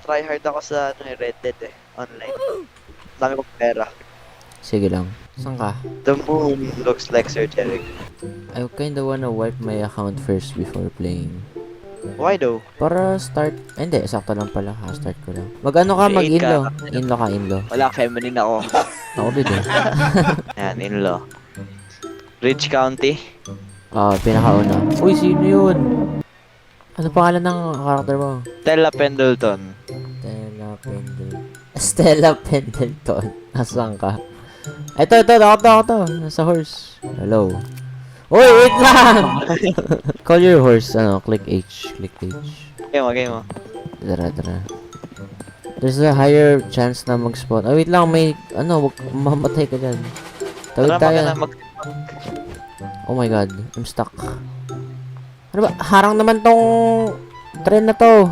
try hard ako sa Red Dead online. Dami kong pera. Sige lang. Saan ka? The moon looks like Sir Jeric. I kinda wanna wipe my account first before playing. Why though? Para start... Ay, hindi, sakto lang pala. Start ko lang. Mag-ano ka? Create Mag-inlo. ka. Inlo ka, inlo. Wala, feminine ako. Ako din eh. Yan, in-law. Ridge County. Pinakauna. Uy, sino yun? Ano pangalan ng karakter mo? Stella Pendleton. Stella Pendleton. Asan ka? Ito. Ako to. Nasa horse. Hello. Uy, wait lang! Call your horse. Click H. Game mo. Tara. There's a higher chance na mag-spawn. Wait lang, may... mamatay ka dyan. Tawid tayo. Oh my god, I'm stuck. Ano ba? Harang naman tong... train na to.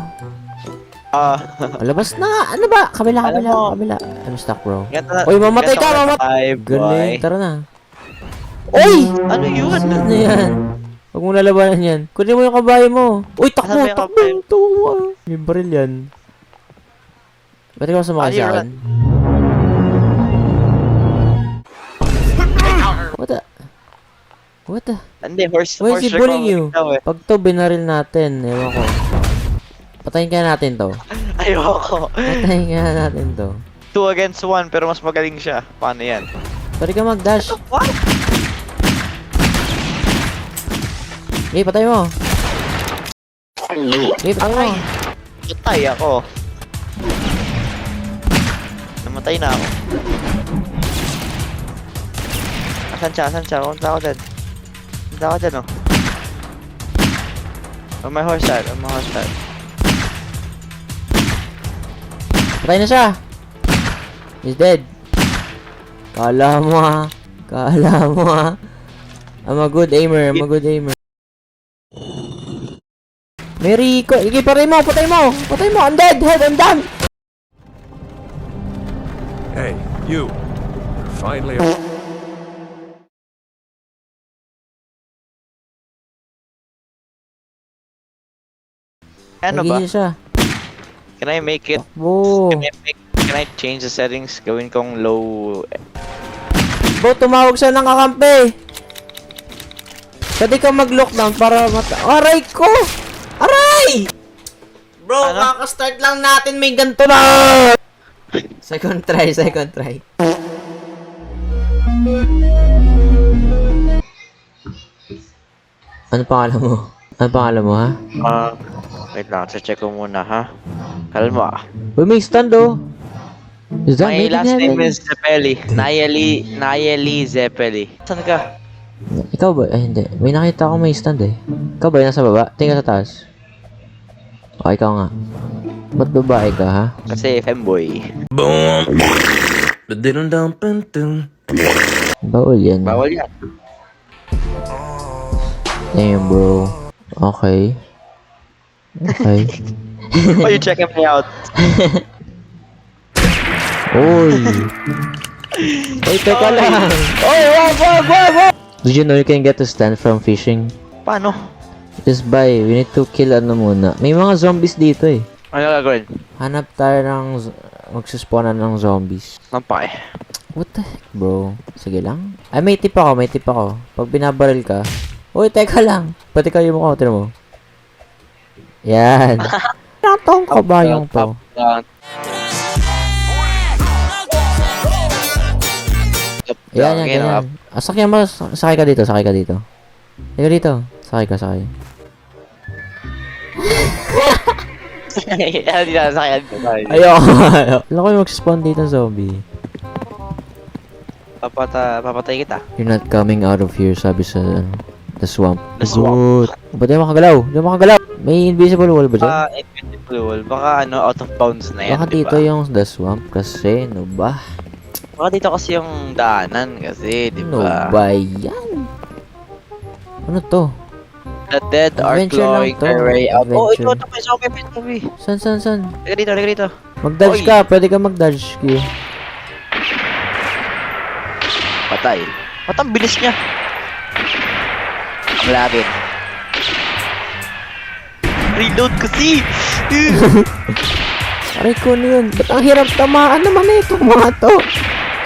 Labas na! Ano ba? Kabila. I'm stuck, bro. Uy, mamatay ka! Galing, tara na. Uy! Ano yun? Ano yan? Huwag mong lalabanan yan. Kunin mo yung kabayo mo. Uy, takbo! May baril yan. Ba't ikaw sumakay sa akin? What the? Hindi, horse. Why is he bullying you? Daw, Pag to binaril natin, ewan ko. Patayin kaya natin to. Ayoko. Patayin kaya natin to. 2 against 1, pero mas magaling siya. Paano yan? Pwede ka mag-dash. What? Okay, patay mo. Okay, patay mo. Patay ako. Namatay na ako. Asan siya? Punta ako dyan, oh. On my horse side. Patay na siya. He's dead. Kala mo ha. I'm a good aimer. Mary ko. Sige, patay mo. I'm dead. I'm done. Hey, you. You're finally... Ano ba? Nagigil siya. Can I make it? Bo. Can I change the settings? Gawin kong low... Bo, tumawag siya ng kakampi. Pwede ka mag-lockdown para Aray ko! Aray! Bro, Ano? kaka-start lang natin. May ganito na! Second try. Ano pangalan mo, ha? Wait lang. Check ko muna, ha? Kalma. Uy, may stand, oh. Is that My making last name heaven? is Zeppeli. Nayeli Zeppeli. Saan ka? Ikaw ba? Ay, hindi. May nakita ako may stand, eh. Ikaw ba yung nasa baba? Tingnan sa taas. O, ikaw nga. Ba't babae ka, ha? Kasi femboy. Bawal yan. Bawal yan. Damn, bro. Okay. Why you checking me out? Uy! Uy, teka lang! Wag! Did you know you can get to stand from fishing? Paano? Just buy. We need to kill muna. May mga zombies dito eh. Ano gagawin? Hanap tayo ng... Magsuspawnan ng zombies. Nampay. What the heck, bro? Sige lang. Ay, may tip ako. Pag binabaril ka... Uy, teka lang! Pati kayo mo counter mo. Yan. Natong kabayong to. Yan. Sakyan mo. Sakay ka dito. Sakay ka. Hindi na sakyan. Ayoko. Alam ko yung mag-spawn dito ng zombie. Papatay kita. You're not coming out of here, sabi sa the swamp. The swamp. Ba't di makagalaw? May invisible wall ba dyan? Invisible wall. Baka out of bounds na yan, Baka dito yung the swamp kasi, no ba? Baka dito kasi yung daanan kasi, di No ba? ba yan? Ano to? The dead are Adventure lang clawing to. their way out. Oh, Adventure. ito, may zombie. San? Liga dito. Mag-dodge Oy. ka, pwede ka mag-dodge. Q. Patay. Ba't ang bilis niya? Ang lagin. Reload kasi! Aray ko na yun. Ba't ang hirap tamaan naman eh itong mga to?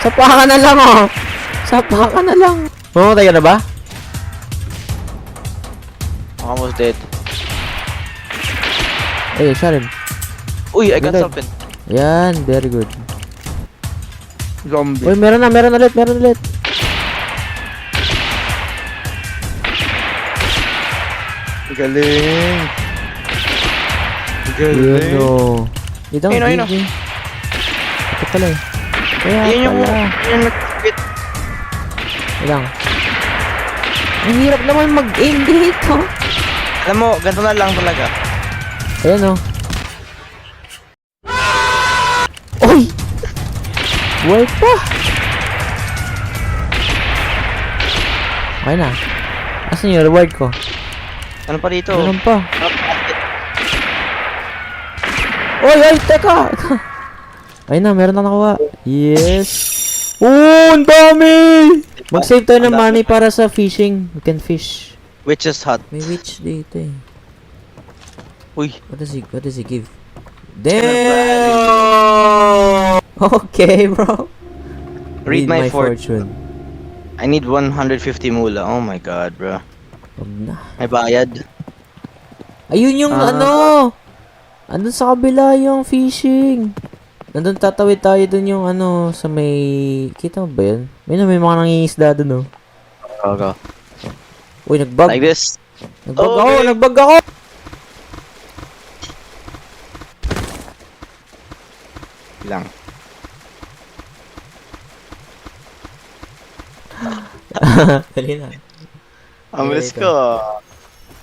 Sapa ka na lang oh. Sapa ka na lang. Mamatay ka na ba? I'm almost dead. Ay, siya rin. Uy, I got Good. something. Yan, very good. Zombie. Uy, meron ulit. Galing. Yun Galing. o. Dito ang Ayun, ayun, GG. Ito pala eh. Kaya Yun yung pala. nag-quit. Ilang. Ang hirap naman mag-aim dito. Alam mo, ganito na lang talaga. Ayan o. Uy! Buhay pa! Okay na. Asan yung reward ko? Ano pa dito? Meron pa. Oy, teka! Ayun na, meron na nakuha. Yes! Oh, ang dami! Mag-save tayo ng money para sa fishing. We can fish. Witch's Hut. May witch dito eh. Uy. What does he give? Damn! Okay, bro. Read my fort. fortune. I need 150 mula. Oh my god, bro. Wag na. May bayad. Ayun yung ano! Andun sa kabila yung fishing. Nandun tatawid tayo dun yung ano sa may... Kita mo ba yun? May mga nangingisda dun oh. Okay. Uy, nagbag. Like this. Nagbag Oh, ako! okay. Nagbag ako! Lang. Dali na. Amilis ko.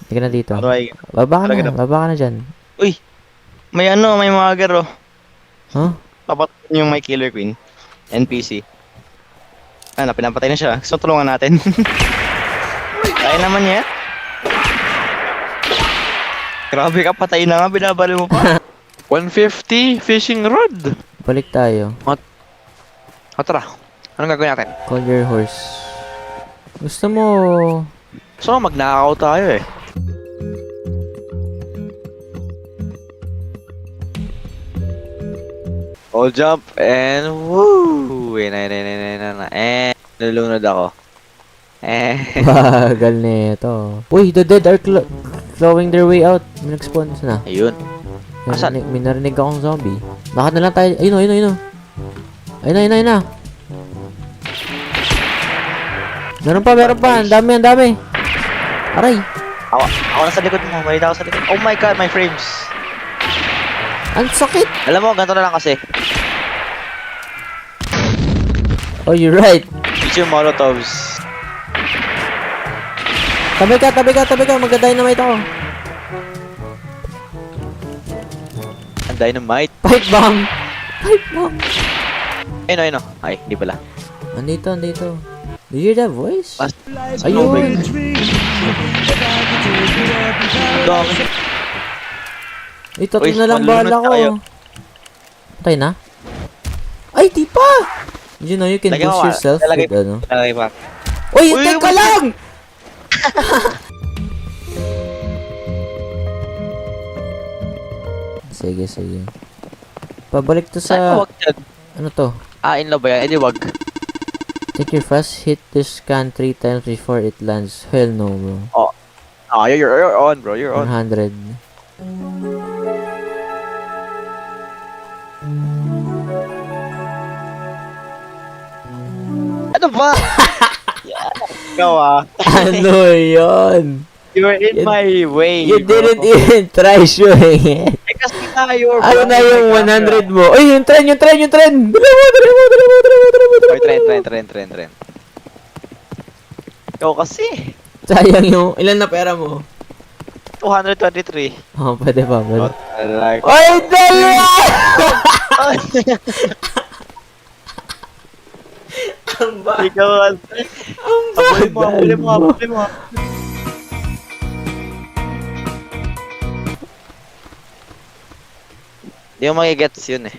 Hindi ka na dito. Ano ay... Baba ka Talaga na. na. Baba ka na dyan. Uy! May ano, may mga garo. Huh? Papatay yung may Killer Queen. NPC. Ano, pinapatay na siya. So, tulungan natin. Kaya naman niya. Grabe ka, patay na nga. Binabali mo pa. 150 fishing rod. Balik tayo. O tara. Anong gagawin natin? Call your horse. Gusto mo... So, magnakaw tayo eh. All jump and woo! And nalunod ako. Bagal na ito. Uy, the dead are clawing their way out. May nag-spawn. Saan na? Ayun. Asan? May narinig akong zombie. Bakit na lang tayo? Ayun o. Ayun na. Meron pa. Ang dami. Aray. Ako nasa likod mo. Malita ako sa likod. Oh my god, my frames. Ang sakit. Alam mo, ganito na lang kasi. Oh, you're right. Use your molotovs. Tabi ka. Magka-dynamite ako. Ang dynamite. Pipe bomb. Ayun. Ay, di pala. Andito. Do you hear that voice? Ayun. Ayun. Ito, Uy, na lang malunod bala ko. tayo. Patay na? Ay, di pa! Did you know you can Lagyan boost mo, yourself lalagay- with ano? Lagay pa. Uy, Uy, teka uy, lang! Sige. Pabalik to Saan sa... wag dyan? Ano to? In love ba yan? Wag. Take your fast hit this can 3 times before it lands. Hell no, bro. You're on, bro. You're on. 100. Ano ba? Ikaw Ano yun? You were in my way. You didn't even try shooting it. Kasi tayo, bro. Ano na yung 100 mo? Uy, yung trend! Dala mo! Oy, trend. Ikaw kasi. Sayang yung... Ilan na pera mo? 223. Oh, pwede pa. Like... Uy, dalawa! Ang ba? Ikaw kasi. Ang Abuli mo. Di mo magigets yun eh.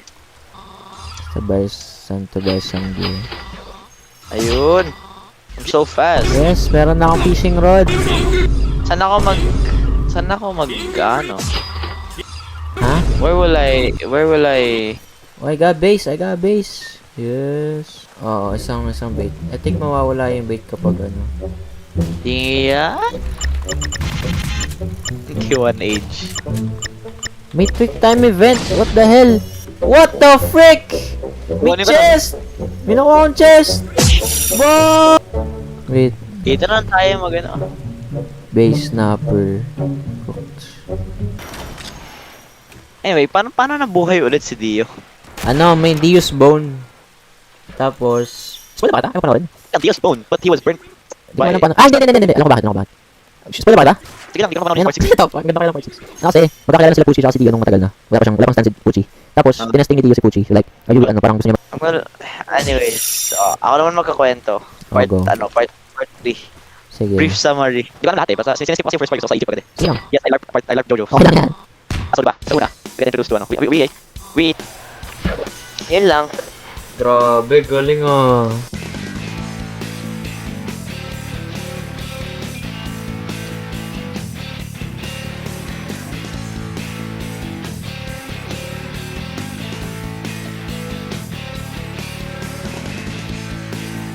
Santo Barsanggi. Ayun. I'm so fast. Yes, meron na akong fishing rod. Saan ako mag ano? Ha? Where will I... Oh, I got base. Yes. Oo, isang bait. I think mawawala yung bait kapag ano. Yeah? Q1 age. May quick time event. What the hell? What the frick? May Ano ba chest! May nakuha akong chest! Wow! Wait. Dito na lang tayo mag-ano. Base snapper. Anyway, paano nabuhay ulit si Dio? Ano, may Deus Bone. Tapos... Spoiler ba ata? Ayaw pa na rin. Dio's bone, but he was burnt. Hindi ko alam paano. Ah, hindi. Alam ko bakit. Spoiler ba ata? Sige lang, hindi ko pa Ayun, part 6. ito, ang ganda kayo ng part 6. Kasi, magkakilala sila Pucci tsaka si Dio nung matagal na. Wala pang stand si Pucci. Tapos, tinesting ni Dio si Pucci. Like, ayun, parang gusto niya. Well, anyways, ako naman magkakwento. Part, go. part 3. Sige. Brief summary. Di ba lang lahat eh, basta sinasip ko kasi first part, so sa isip ko agad eh. Sige lang. Yes, I like Jojo. Okay lang yan. Aso diba? Sa una, get introduced to ano. We. Yun lang. Grabe, galing ah.